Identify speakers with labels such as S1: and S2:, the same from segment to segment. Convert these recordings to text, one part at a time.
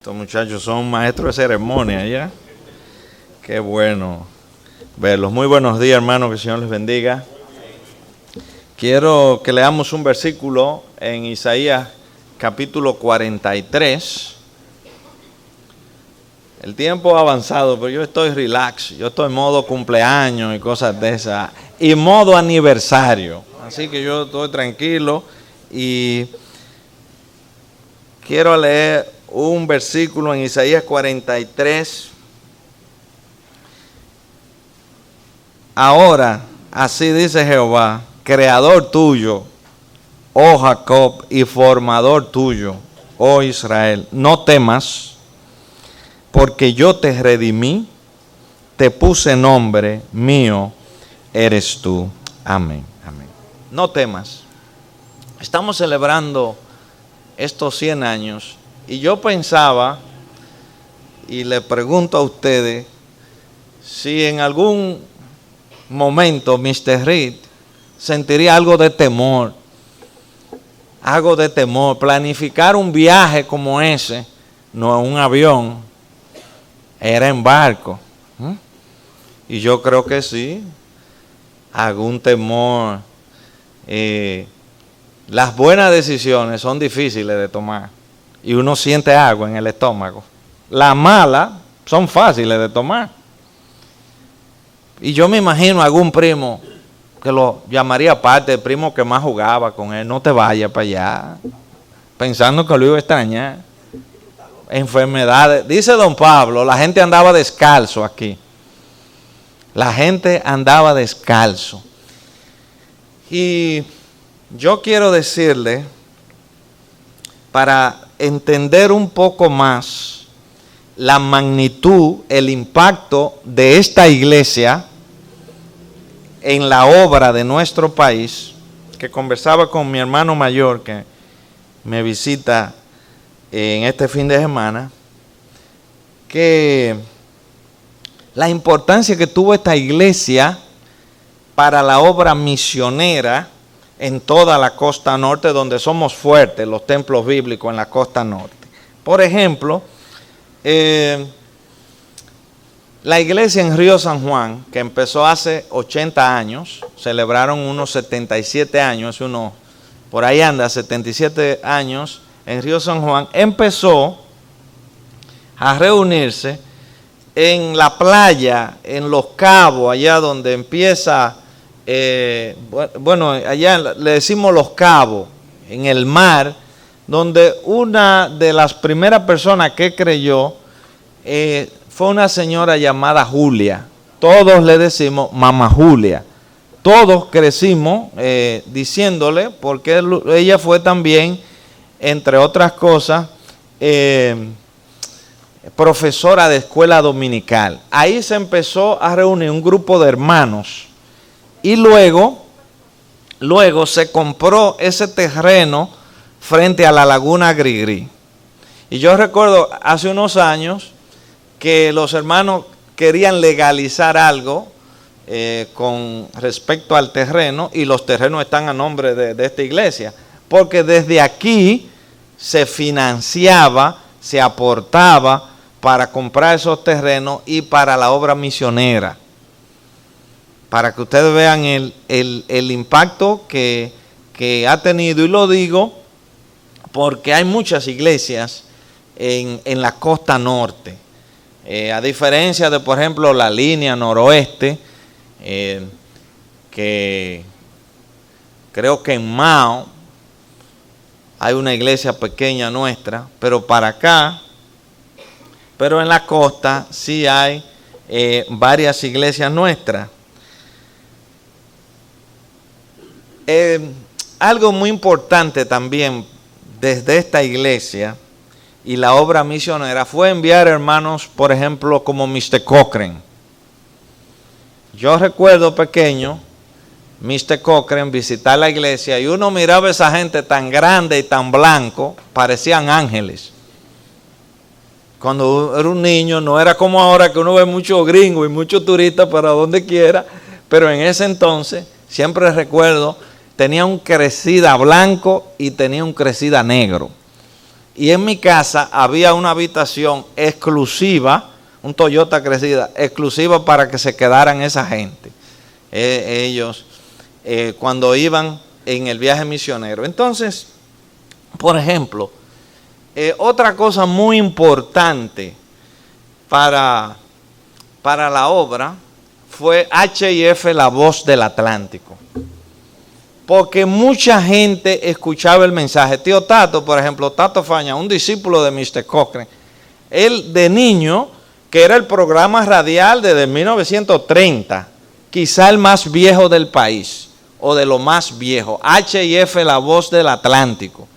S1: Estos muchachos son maestros de ceremonia, ¿ya? Qué bueno verlos. Muy buenos días, hermanos, que el Señor les bendiga. Quiero que leamos un versículo en Isaías capítulo 43. El tiempo ha avanzado, pero yo estoy relax, yo estoy en modo cumpleaños y cosas de esas, y modo aniversario. Así que yo estoy tranquilo y quiero leer un versículo en Isaías 43. Ahora, así dice Jehová, creador tuyo, oh Jacob, y formador tuyo, oh Israel, no temas, porque yo te redimí, te puse nombre, mío eres tú. Amén, amén. No temas. Estamos celebrando estos 100 años. Y yo pensaba, y le pregunto a ustedes, si en algún momento Mr. Reed sentiría algo de temor, planificar un viaje como ese, no en un avión, era en barco. Y yo creo que sí, algún temor. Las buenas decisiones son difíciles de tomar. Y uno siente agua en el estómago. Las malas son fáciles de tomar. Y yo me imagino a algún primo que lo llamaría aparte, el primo que más jugaba con él, no te vayas para allá, pensando que lo iba a extrañar. Enfermedades. Dice don Pablo, la gente andaba descalzo aquí. La gente andaba descalzo. Y yo quiero decirle, para entender un poco más la magnitud, el impacto de esta iglesia en la obra de nuestro país, que conversaba con mi hermano mayor que me visita en este fin de semana, que la importancia que tuvo esta iglesia para la obra misionera en toda la costa norte, donde somos fuertes, los templos bíblicos en la costa norte. Por ejemplo, la iglesia en Río San Juan, que empezó hace 80 años, celebraron unos 77 años, por ahí anda, 77 años en Río San Juan, empezó a reunirse en la playa, en Los Cabos, allá donde empieza... allá le decimos Los Cabos, en el mar, donde una de las primeras personas que creyó fue una señora llamada Julia. Todos le decimos Mamá Julia. Todos crecimos diciéndole, porque ella fue también, entre otras cosas, profesora de escuela dominical. Ahí se empezó a reunir un grupo de hermanos. Y luego se compró ese terreno frente a la laguna Grigri. Y yo recuerdo hace unos años que los hermanos querían legalizar algo con respecto al terreno, y los terrenos están a nombre de esta iglesia, porque desde aquí se financiaba, se aportaba para comprar esos terrenos y para la obra misionera. Para que ustedes vean el impacto que ha tenido, y lo digo porque hay muchas iglesias en la costa norte, a diferencia de, por ejemplo, la línea noroeste, que creo que en Mao hay una iglesia pequeña nuestra, pero para acá, pero en la costa sí hay varias iglesias nuestras. Algo muy importante también desde esta iglesia y la obra misionera fue enviar hermanos, por ejemplo, como Mr. Cochran. Yo recuerdo pequeño, Mr. Cochran visitar la iglesia, y uno miraba a esa gente tan grande y tan blanco, parecían ángeles. Cuando era un niño, no era como ahora que uno ve muchos gringos y muchos turistas para donde quiera, pero en ese entonces, siempre recuerdo, tenía un crecida blanco y tenía un crecida negro. y en mi casa había una habitación exclusiva, un Toyota Cressida, exclusiva para que se quedaran esa gente. Ellos, cuando iban en el viaje misionero. Entonces, por ejemplo, otra cosa muy importante para la obra fue H&F La Voz del Atlántico. Porque mucha gente escuchaba el mensaje. Tío Tato, por ejemplo, Tato Faña, un discípulo de Mr. Cochrane, él de niño, que era el programa radial desde 1930, quizá el más viejo del país, o de lo más viejo, H&F La Voz del Atlántico.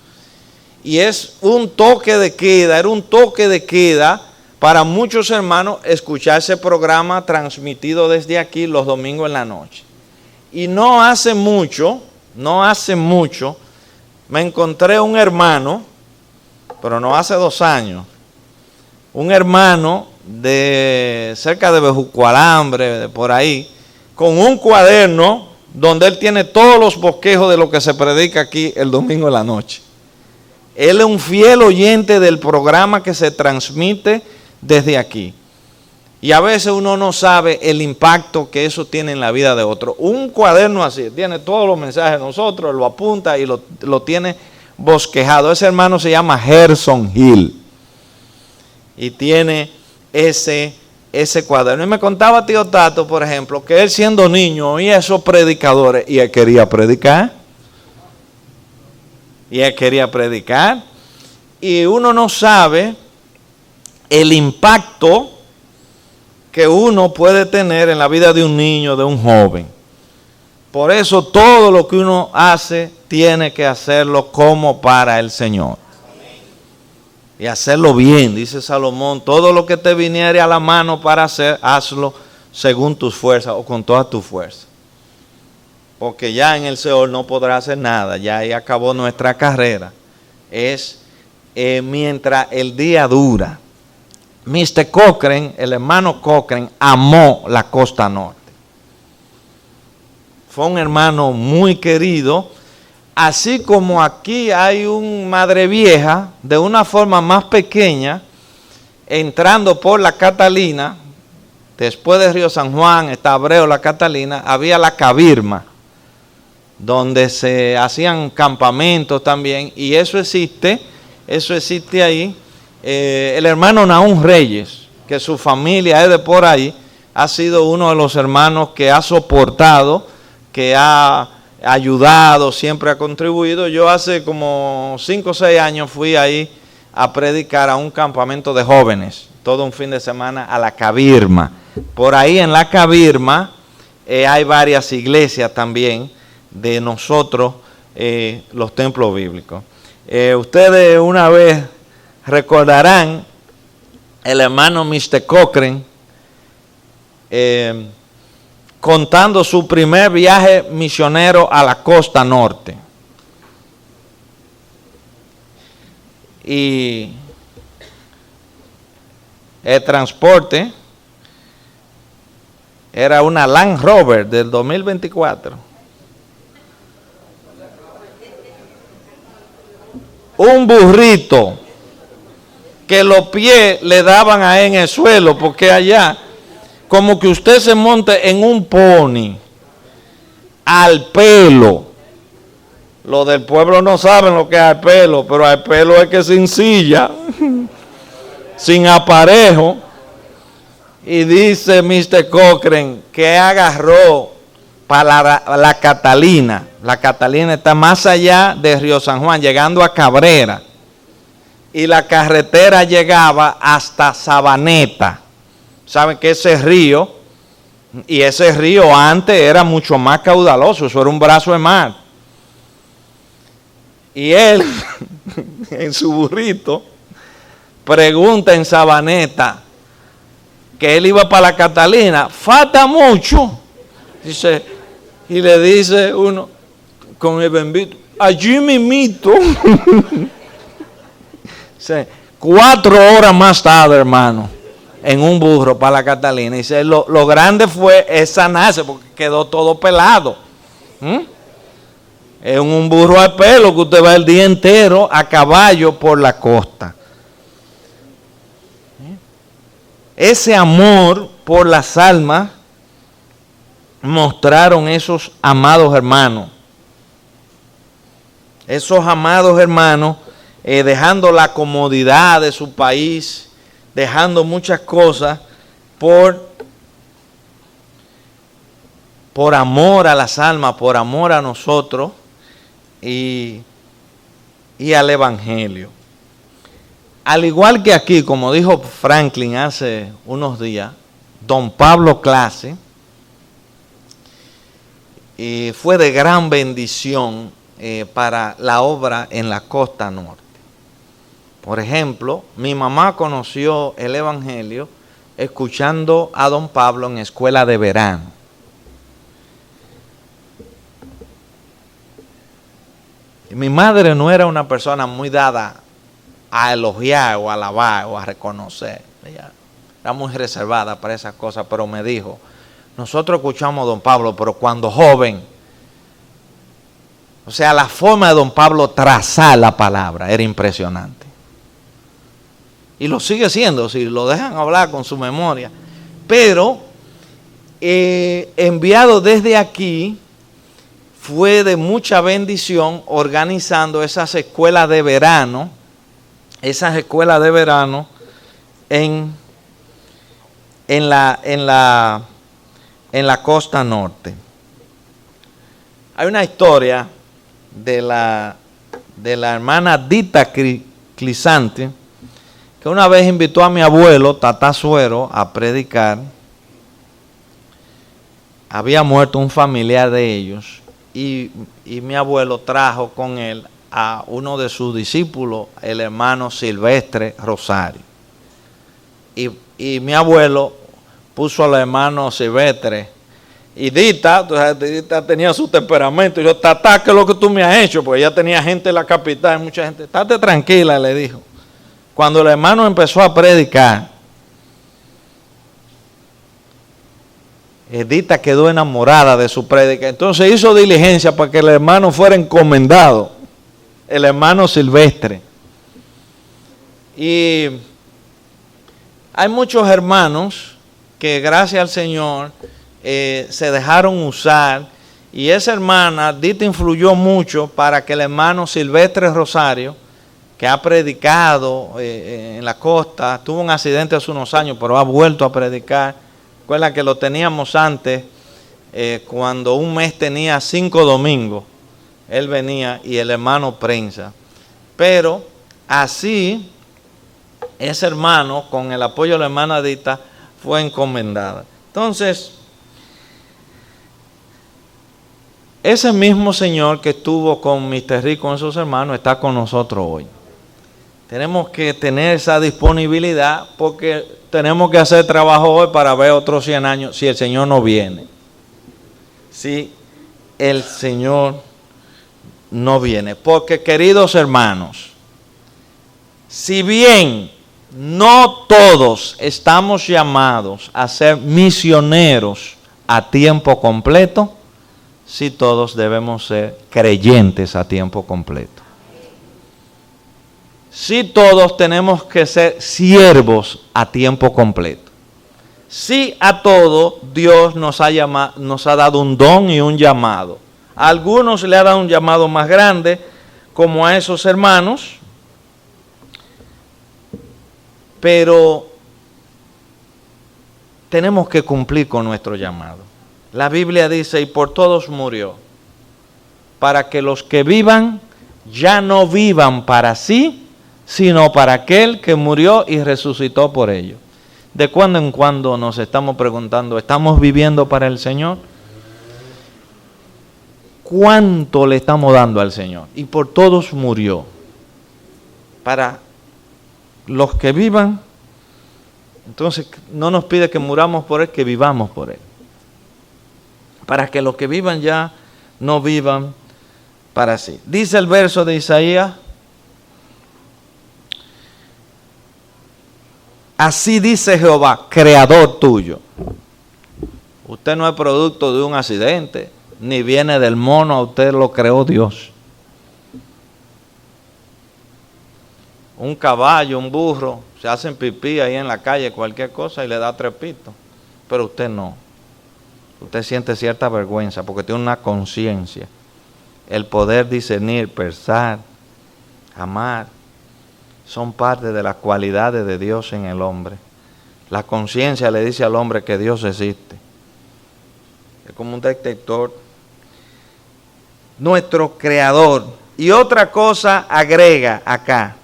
S1: Y es un toque de queda, era un toque de queda para muchos hermanos escuchar ese programa transmitido desde aquí los domingos en la noche. Y no hace mucho, me encontré un hermano, pero no hace 2 años, un hermano de cerca de Bejucoalambre, de por ahí, con un cuaderno donde él tiene todos los bosquejos de lo que se predica aquí el domingo en la noche. Él es un fiel oyente del programa que se transmite desde aquí. Y a veces uno no sabe el impacto que eso tiene en la vida de otro. Un cuaderno así, tiene todos los mensajes de nosotros, lo apunta y lo tiene bosquejado. Ese hermano se llama Gerson Hill. Y tiene ese cuaderno. Y me contaba tío Tato, por ejemplo, que él siendo niño oía esos predicadores y él quería predicar. Y uno no sabe el impacto que uno puede tener en la vida de un niño, de un joven. Por eso todo lo que uno hace tiene que hacerlo como para el Señor. Y hacerlo bien, dice Salomón, todo lo que te viniere a la mano para hacer, hazlo según tus fuerzas o con todas tus fuerzas. Porque ya en el Seol no podrá hacer nada, ya ahí acabó nuestra carrera. Es mientras el día dura. Mr. Cochrane, el hermano Cochrane, amó la costa norte. Fue un hermano muy querido. Así como aquí hay un Madre Vieja, de una forma más pequeña, entrando por la Catalina, después de Río San Juan, está Abreu, la Catalina, había la Cabirma, donde se hacían campamentos también, y eso existe ahí. El hermano Nahum Reyes, que su familia es de por ahí, ha sido uno de los hermanos que ha soportado, que ha ayudado, siempre ha contribuido. Yo hace como 5 o 6 años fui ahí a predicar a un campamento de jóvenes, todo un fin de semana a la Cabirma. Por ahí en la Cabirma hay varias iglesias también de nosotros, los templos bíblicos. Ustedes una vez recordarán el hermano Mr. Cochrane contando su primer viaje misionero a la costa norte. Y el transporte era una Land Rover del 2024. Un burrito que los pies le daban a él en el suelo, porque allá como que usted se monte en un pony al pelo. Los del pueblo no saben lo que es al pelo, pero al pelo es que sin silla, sin aparejo. Y dice Mr. Cochrane que agarró para la Catalina. La Catalina está más allá de Río San Juan, llegando a Cabrera. Y la carretera llegaba hasta Sabaneta. Saben que ese río, y ese río antes era mucho más caudaloso, eso era un brazo de mar. Y él, en su burrito, pregunta en Sabaneta, que él iba para la Catalina, falta mucho. Dice, y le dice uno, con el bembito, allí mimito. Dice, 4 horas más tarde, hermano, en un burro para la Catalina. Dice, lo grande fue sanarse porque quedó todo pelado. Es un burro al pelo que usted va el día entero a caballo por la costa. Ese amor por las almas mostraron esos amados hermanos. Esos amados hermanos, dejando la comodidad de su país, dejando muchas cosas por amor a las almas, por amor a nosotros y al Evangelio. Al igual que aquí, como dijo Franklin hace unos días, don Pablo Clase, fue de gran bendición para la obra en la costa norte. Por ejemplo, mi mamá conoció el Evangelio escuchando a don Pablo en escuela de verano. Mi madre no era una persona muy dada a elogiar o a alabar o a reconocer. Ella era muy reservada para esas cosas, pero me dijo, nosotros escuchamos a don Pablo, pero cuando joven, o sea, la forma de don Pablo trazar la palabra era impresionante. Y lo sigue siendo, si lo dejan hablar con su memoria. Pero, enviado desde aquí, fue de mucha bendición organizando esas escuelas de verano, en la costa norte. Hay una historia de la hermana Dita Clisante, que una vez invitó a mi abuelo, Tata Suero, a predicar. Había muerto un familiar de ellos y mi abuelo trajo con él a uno de sus discípulos, el hermano Silvestre Rosario. Y mi abuelo puso al hermano Silvestre, y Dita tenía su temperamento, y yo, Tata, ¿qué es lo que tú me has hecho? Porque ya tenía gente en la capital, mucha gente. Estate tranquila, le dijo. Cuando el hermano empezó a predicar, Dita quedó enamorada de su prédica. Entonces hizo diligencia para que el hermano fuera encomendado, el hermano Silvestre. Y hay muchos hermanos que gracias al Señor se dejaron usar, y esa hermana, Dita, influyó mucho para que el hermano Silvestre Rosario, que ha predicado en la costa, tuvo un accidente hace unos años, pero ha vuelto a predicar. Recuerda que lo teníamos antes, cuando un mes tenía 5 domingos, él venía y el hermano prensa. Pero así, ese hermano, con el apoyo de la hermana Dita, fue encomendada. Entonces, ese mismo Señor que estuvo con Mr. Rick, con esos hermanos, está con nosotros hoy. Tenemos que tener esa disponibilidad porque tenemos que hacer trabajo hoy para ver otros 100 años si el Señor no viene. Si el Señor no viene. Porque, queridos hermanos, si bien no todos estamos llamados a ser misioneros a tiempo completo, sí todos debemos ser creyentes a tiempo completo. Sí todos tenemos que ser siervos a tiempo completo. Sí a todos Dios nos ha dado un don y un llamado. A algunos le ha dado un llamado más grande, como a esos hermanos, pero tenemos que cumplir con nuestro llamado. La Biblia dice, y por todos murió, para que los que vivan ya no vivan para sí, sino para aquel que murió y resucitó por ellos. De cuando en cuando nos estamos preguntando, ¿estamos viviendo para el Señor? ¿Cuánto le estamos dando al Señor? Y por todos murió. Para los que vivan, entonces no nos pide que muramos por Él, que vivamos por Él. Para que los que vivan ya no vivan para sí. Dice el verso de Isaías, así dice Jehová, creador tuyo. Usted no es producto de un accidente, ni viene del mono, a usted lo creó Dios. Un caballo, un burro, se hacen pipí ahí en la calle, cualquier cosa, y le da trepito. Pero usted no. Usted siente cierta vergüenza porque tiene una conciencia. El poder discernir, pensar, amar, son parte de las cualidades de Dios en el hombre. La conciencia le dice al hombre que Dios existe. Es como un detector. Nuestro creador. Y otra cosa agrega acá.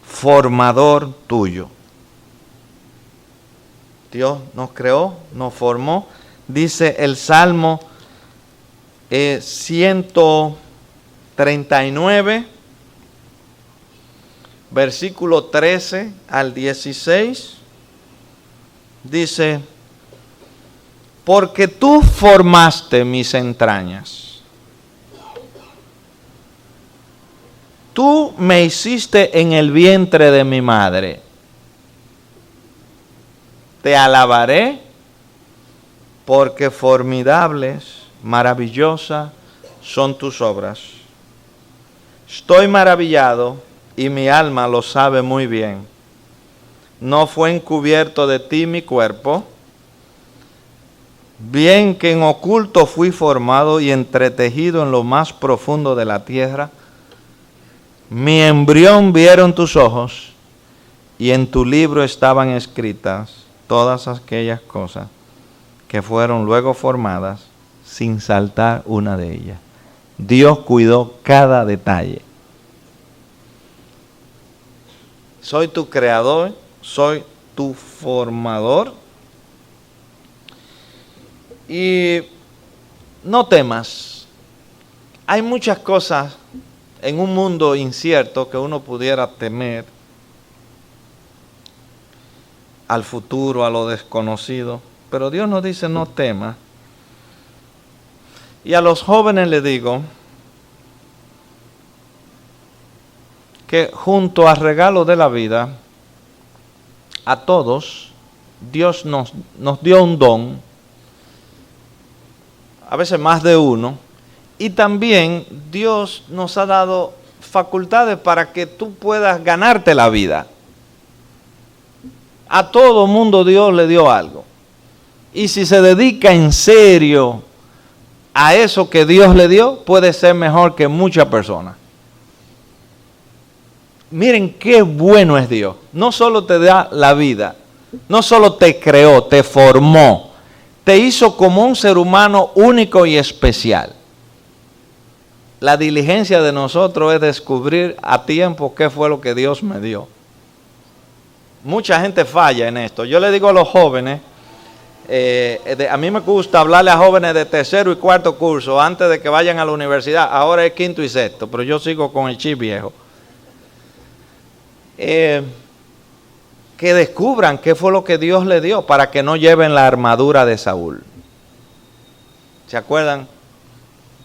S1: Formador tuyo. Dios nos creó, nos formó. Dice el Salmo 139, versículo 13 al 16. Dice, porque tú formaste mis entrañas. Tú me hiciste en el vientre de mi madre. Te alabaré porque formidables, maravillosas son tus obras. Estoy maravillado y mi alma lo sabe muy bien. No fue encubierto de ti mi cuerpo, bien que en oculto fui formado y entretejido en lo más profundo de la tierra. Mi embrión vieron tus ojos y en tu libro estaban escritas todas aquellas cosas que fueron luego formadas sin saltar una de ellas. Dios cuidó cada detalle. Soy tu creador, soy tu formador. Y no temas. Hay muchas cosas en un mundo incierto que uno pudiera temer al futuro, a lo desconocido. Pero Dios nos dice no temas. Y a los jóvenes les digo que junto al regalo de la vida, a todos, Dios nos dio un don, a veces más de uno, y también Dios nos ha dado facultades para que tú puedas ganarte la vida. A todo mundo Dios le dio algo. Y si se dedica en serio a eso que Dios le dio, puede ser mejor que muchas personas. Miren qué bueno es Dios. No solo te da la vida, no solo te creó, te formó, te hizo como un ser humano único y especial. La diligencia de nosotros es descubrir a tiempo qué fue lo que Dios me dio. Mucha gente falla en esto. Yo le digo a los jóvenes, a mí me gusta hablarle a jóvenes de tercero y cuarto curso antes de que vayan a la universidad. Ahora es quinto y sexto, pero yo sigo con el chip viejo. Que descubran qué fue lo que Dios le dio para que no lleven la armadura de Saúl. ¿Se acuerdan?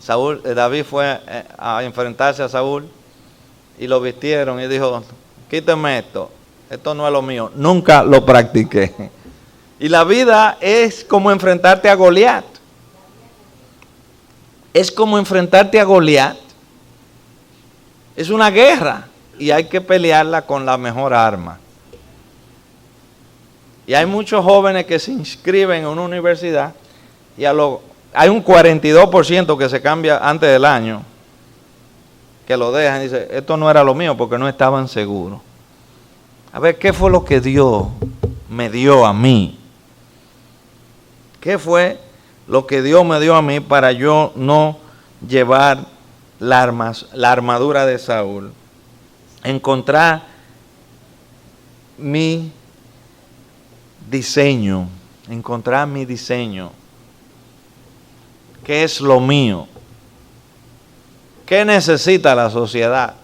S1: David fue a enfrentarse a Saúl y lo vistieron y dijo, quíteme esto no es lo mío, nunca lo practiqué. Y la vida es como enfrentarte a Goliat. Es como enfrentarte a Goliat. Es una guerra y hay que pelearla con la mejor arma. Y hay muchos jóvenes que se inscriben en una universidad y hay un 42% que se cambia antes del año, que lo dejan y dicen, esto no era lo mío porque no estaban seguros. A ver, ¿qué fue lo que Dios me dio a mí? ¿Qué fue lo que Dios me dio a mí para yo no llevar la armadura de Saúl? Encontrar mi diseño, ¿qué es lo mío? ¿Qué necesita la sociedad?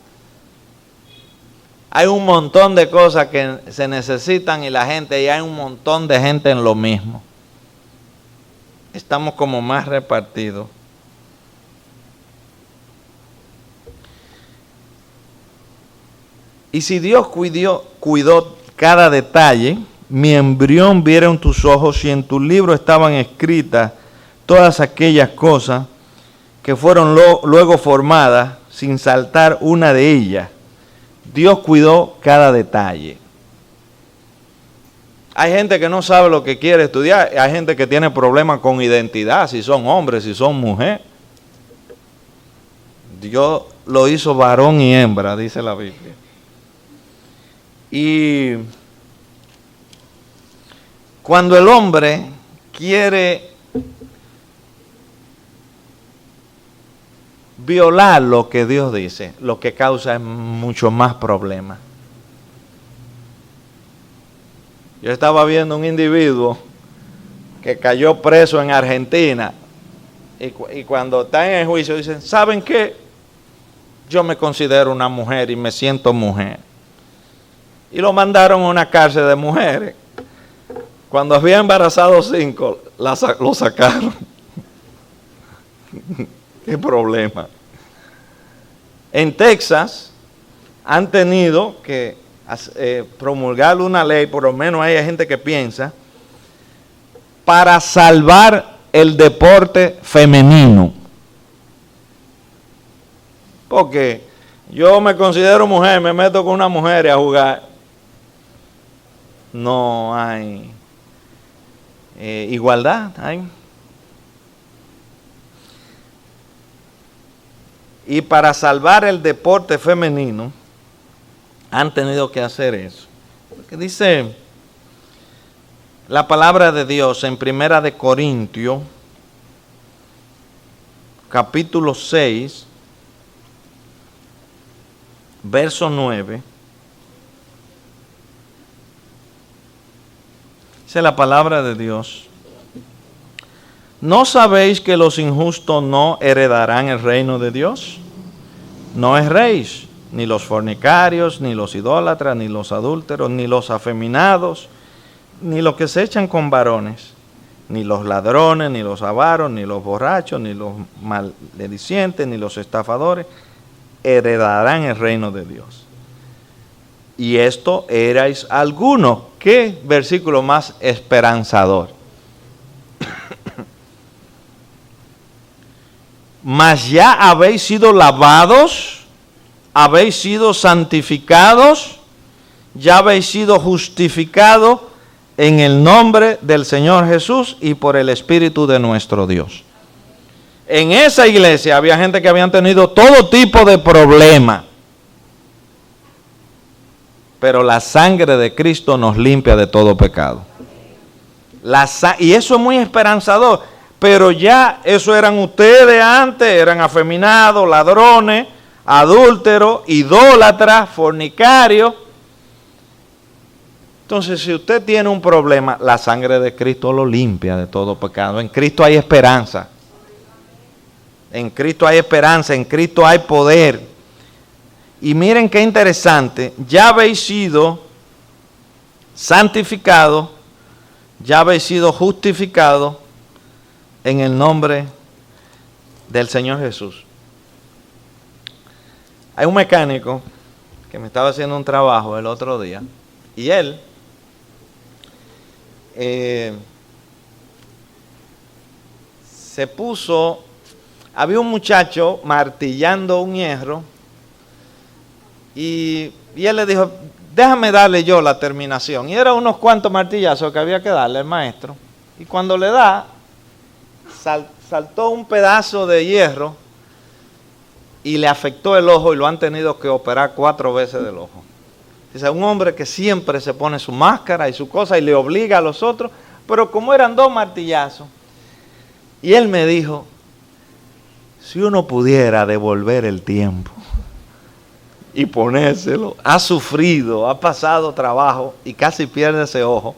S1: Hay un montón de cosas que se necesitan y hay un montón de gente en lo mismo. Estamos como más repartidos. Y si Dios cuidó cada detalle, mi embrión vieron tus ojos y en tu libro estaban escritas todas aquellas cosas que fueron luego formadas sin saltar una de ellas. Dios cuidó cada detalle. Hay gente que no sabe lo que quiere estudiar, hay gente que tiene problemas con identidad, si son hombres, si son mujeres. Dios lo hizo varón y hembra, dice la Biblia. Y cuando el hombre quiere violar lo que Dios dice, lo que causa es mucho más problemas. Yo estaba viendo un individuo que cayó preso en Argentina y cuando está en el juicio dicen, ¿saben qué? Yo me considero una mujer y me siento mujer. Y lo mandaron a una cárcel de mujeres. Cuando había embarazado 5, lo sacaron. ¿Qué problema? En Texas han tenido que promulgar una ley, por lo menos hay gente que piensa, para salvar el deporte femenino. Porque yo me considero mujer, me meto con una mujer a jugar. No hay igualdad. Y para salvar el deporte femenino, han tenido que hacer eso. Porque dice la palabra de Dios en 1 de Corintios, capítulo 6, verso 9. Dice la palabra de Dios. ¿No sabéis que los injustos no heredarán el reino de Dios? No erréis, ni los fornicarios, ni los idólatras, ni los adúlteros, ni los afeminados, ni los que se echan con varones, ni los ladrones, ni los avaros, ni los borrachos, ni los maledicientes, ni los estafadores, heredarán el reino de Dios. Y esto erais algunos. ¿Qué versículo más esperanzador? Mas ya habéis sido lavados, habéis sido santificados, ya habéis sido justificados en el nombre del Señor Jesús y por el Espíritu de nuestro Dios. En esa iglesia había gente que habían tenido todo tipo de problemas, pero la sangre de Cristo nos limpia de todo pecado. Y eso es muy esperanzador. Pero ya eso eran ustedes antes, eran afeminados, ladrones, adúlteros, idólatras, fornicarios. Entonces, si usted tiene un problema, la sangre de Cristo lo limpia de todo pecado. En Cristo hay esperanza. En Cristo hay esperanza, en Cristo hay poder. Y miren qué interesante, ya habéis sido santificados, ya habéis sido justificados en el nombre del Señor Jesús. Hay un mecánico que me estaba haciendo un trabajo el otro día y él se puso, había un muchacho martillando un hierro y él le dijo, déjame darle yo la terminación. Y eran unos cuantos martillazos que había que darle al maestro. Y cuando le da, saltó un pedazo de hierro y le afectó el ojo y lo han tenido que operar 4 veces del ojo. Dice, un hombre que siempre se pone su máscara y su cosa y le obliga a los otros, pero como eran 2 martillazos. Y él me dijo, si uno pudiera devolver el tiempo y ponérselo, ha sufrido, ha pasado trabajo y casi pierde ese ojo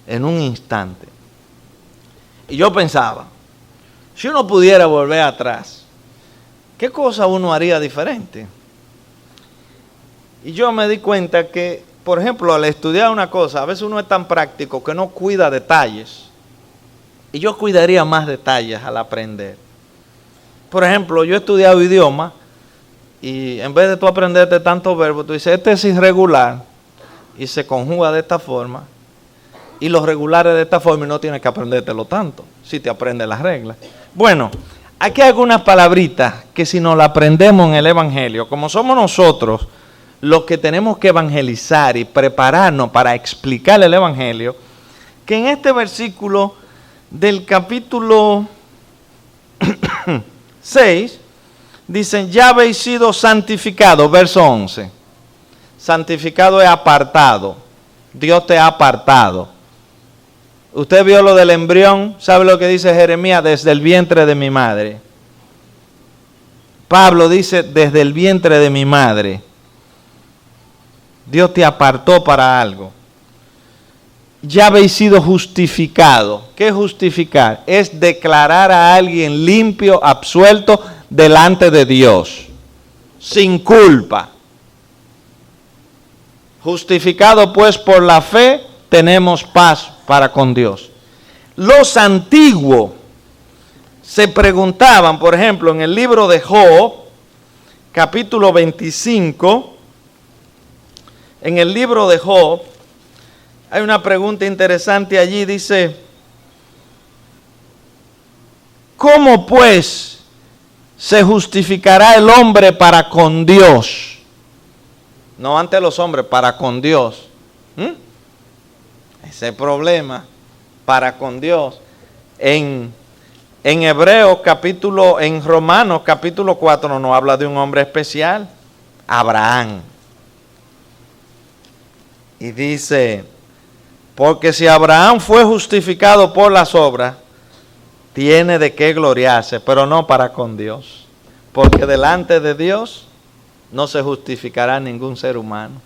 S1: en un instante. Y yo pensaba, si uno pudiera volver atrás, ¿qué cosa uno haría diferente? Y yo me di cuenta que, por ejemplo, al estudiar una cosa, a veces uno es tan práctico que no cuida detalles. Y yo cuidaría más detalles al aprender. Por ejemplo, yo he estudiado idiomas y en vez de tú aprenderte tantos verbos, tú dices, este es irregular y se conjuga de esta forma. y los regulares de esta forma y no tienes que aprendértelo tanto, si te aprendes las reglas. Bueno, aquí hay algunas palabritas que si nos las aprendemos en el Evangelio, como somos nosotros los que tenemos que evangelizar y prepararnos para explicar el Evangelio, que en este versículo del capítulo 6, dicen, ya habéis sido santificados, verso 11. Santificado es apartado. Dios te ha apartado. Usted vio lo del embrión, ¿sabe lo que dice Jeremías? Desde el vientre de mi madre. Pablo dice, desde el vientre de mi madre. Dios te apartó para algo. Ya habéis sido justificados. ¿Qué es justificar? Es declarar a alguien limpio, absuelto delante de Dios, sin culpa. Justificado pues por la fe, tenemos paz para con Dios. Los antiguos se preguntaban, por ejemplo, en el libro de Job, capítulo 25, en el libro de Job, hay una pregunta interesante allí, dice, ¿cómo pues se justificará el hombre para con Dios? No ante los hombres, para con Dios. Ese problema, para con Dios. En Hebreos capítulo, en Romanos capítulo 4 nos habla de un hombre especial, Abraham. Y dice, porque si Abraham fue justificado por las obras, tiene de qué gloriarse, pero no para con Dios. Porque delante de Dios no se justificará ningún ser humano.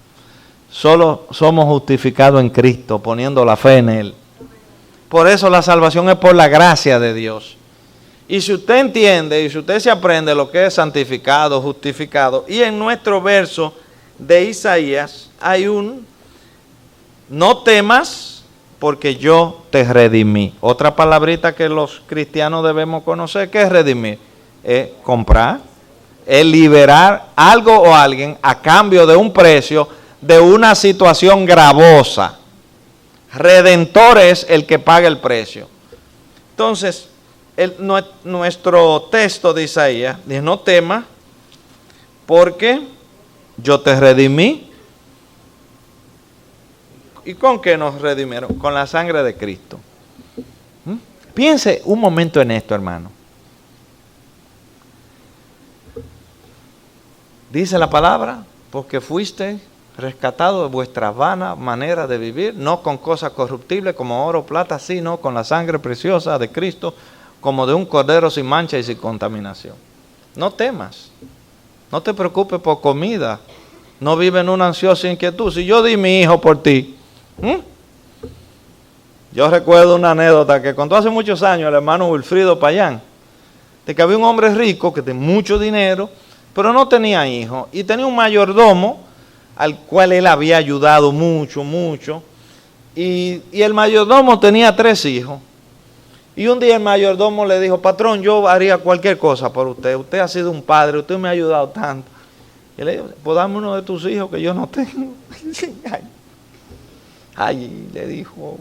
S1: Solo somos justificados en Cristo, poniendo la fe en Él. Por eso la salvación es por la gracia de Dios. Y si usted entiende, y si usted se aprende lo que es santificado, justificado, y en nuestro verso de Isaías hay un, no temas, porque yo te redimí. Otra palabrita que los cristianos debemos conocer, ¿qué es redimir? Es comprar, es liberar algo o alguien a cambio de un precio de una situación gravosa. Redentor es el que paga el precio. Entonces, nuestro texto de Isaías dice, no temas, porque yo te redimí. ¿Y con qué nos redimieron? Con la sangre de Cristo. Piense un momento en esto, hermano. Dice la palabra, porque fuiste rescatado de vuestra vana manera de vivir, no con cosas corruptibles como oro o plata, sino con la sangre preciosa de Cristo, como de un cordero sin mancha y sin contaminación. No temas, no te preocupes por comida, no vive en una ansiosa inquietud. Si yo di mi hijo por ti, yo recuerdo una anécdota que contó hace muchos años el hermano Wilfrido Payán, de que había un hombre rico que tenía mucho dinero, pero no tenía hijos, y tenía un mayordomo al cual él había ayudado mucho, y el mayordomo tenía 3 hijos. Y un día el mayordomo le dijo, patrón, yo haría cualquier cosa por usted. Usted ha sido un padre, usted me ha ayudado tanto. Y le dijo, pues dame uno de tus hijos que yo no tengo. Ay, le dijo,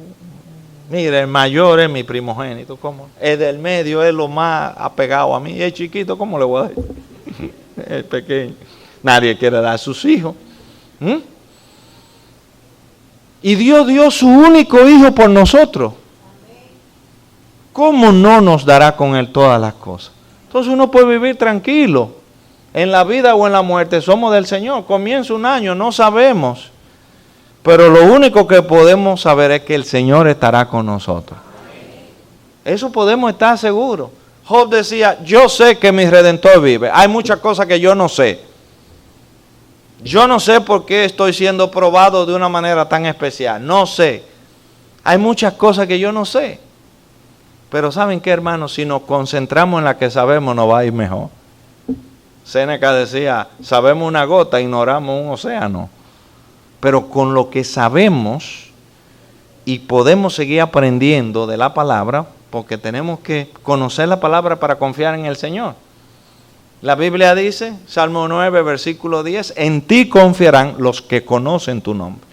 S1: mire, el mayor es mi primogénito. ¿Cómo? El del medio es lo más apegado a mí. Y el chiquito, ¿cómo le voy a dar? El pequeño. Nadie quiere dar a sus hijos. Y Dios dio su único hijo por nosotros. ¿Cómo no nos dará con él todas las cosas? Entonces uno puede vivir tranquilo. En la vida o en la muerte somos del Señor. Comienza un año, no sabemos. Pero lo único que podemos saber es que el Señor estará con nosotros. Eso podemos estar seguros. Job decía, yo sé que mi Redentor vive. Hay muchas cosas que yo no sé. Yo no sé por qué estoy siendo probado de una manera tan especial. No sé. Hay muchas cosas que yo no sé. Pero ¿saben qué, hermanos? Si nos concentramos en la que sabemos, nos va a ir mejor. Séneca decía, sabemos una gota, ignoramos un océano. Pero con lo que sabemos y podemos seguir aprendiendo de la palabra, porque tenemos que conocer la palabra para confiar en el Señor. La Biblia dice, Salmo 9, versículo 10, en ti confiarán los que conocen tu nombre.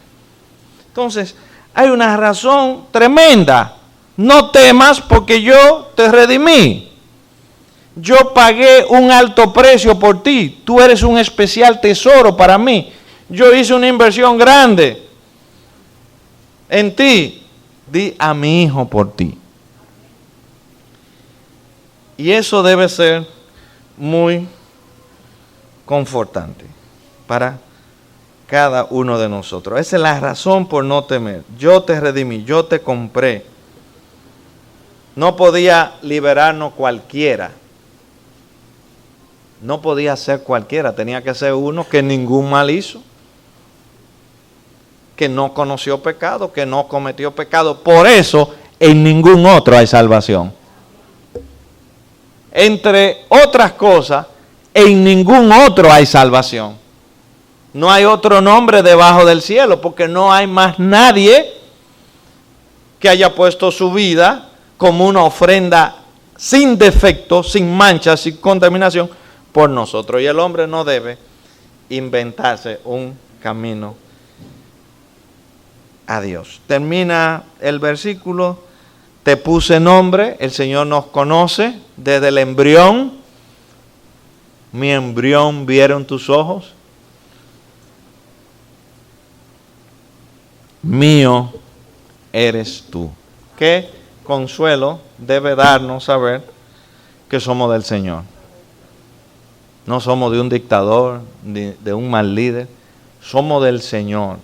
S1: Entonces, Hay una razón tremenda. No temas porque yo te redimí. Yo pagué un alto precio por ti. Tú eres un especial tesoro para mí. Yo hice una inversión grande en ti. Di a mi hijo por ti. Y eso debe ser muy confortante para cada uno de nosotros. Esa es la razón por no temer. Yo te redimí, yo te compré. No podía liberarnos cualquiera. No podía ser cualquiera. Tenía que ser uno que ningún mal hizo, que no conoció pecado, que no cometió pecado. Por eso en ningún otro hay salvación. Entre otras cosas, en ningún otro hay salvación. No hay otro nombre debajo del cielo, porque no hay más nadie que haya puesto su vida como una ofrenda sin defecto, sin mancha, sin contaminación por nosotros. Y el hombre no debe inventarse un camino a Dios. Termina el versículo: te puse nombre. El Señor nos conoce desde el embrión. Mi embrión vieron tus ojos. Mío eres tú. Qué consuelo debe darnos saber que somos del Señor. No somos de un dictador, ni de un mal líder. Somos del Señor,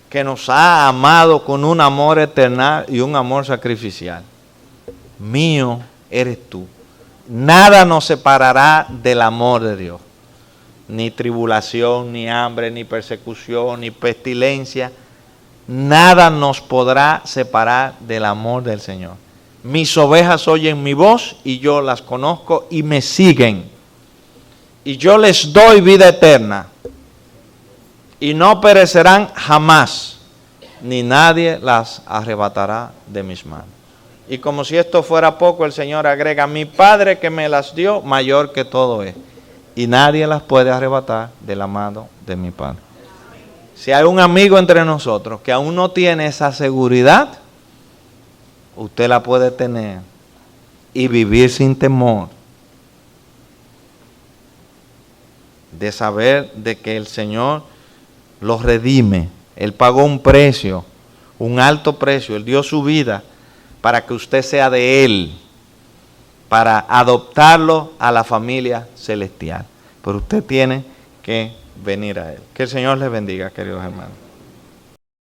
S1: que nos ha amado con un amor eterno y un amor sacrificial. Mío eres tú. Nada nos separará del amor de Dios. Ni tribulación, ni hambre, ni persecución, ni pestilencia. Nada nos podrá separar del amor del Señor. Mis ovejas oyen mi voz y yo las conozco y me siguen. Y yo les doy vida eterna. Y no perecerán jamás, ni nadie las arrebatará de mis manos. Y como si esto fuera poco, el Señor agrega: mi Padre que me las dio, mayor que todo es. Y nadie las puede arrebatar de la mano de mi Padre. Si hay un amigo entre nosotros que aún no tiene esa seguridad, usted la puede tener y vivir sin temor de saber de que el Señor los redime. Él pagó un precio, un alto precio. Él dio su vida para que usted sea de Él, para adoptarlo a la familia celestial. Pero usted tiene que venir a Él. Que el Señor les bendiga, queridos hermanos.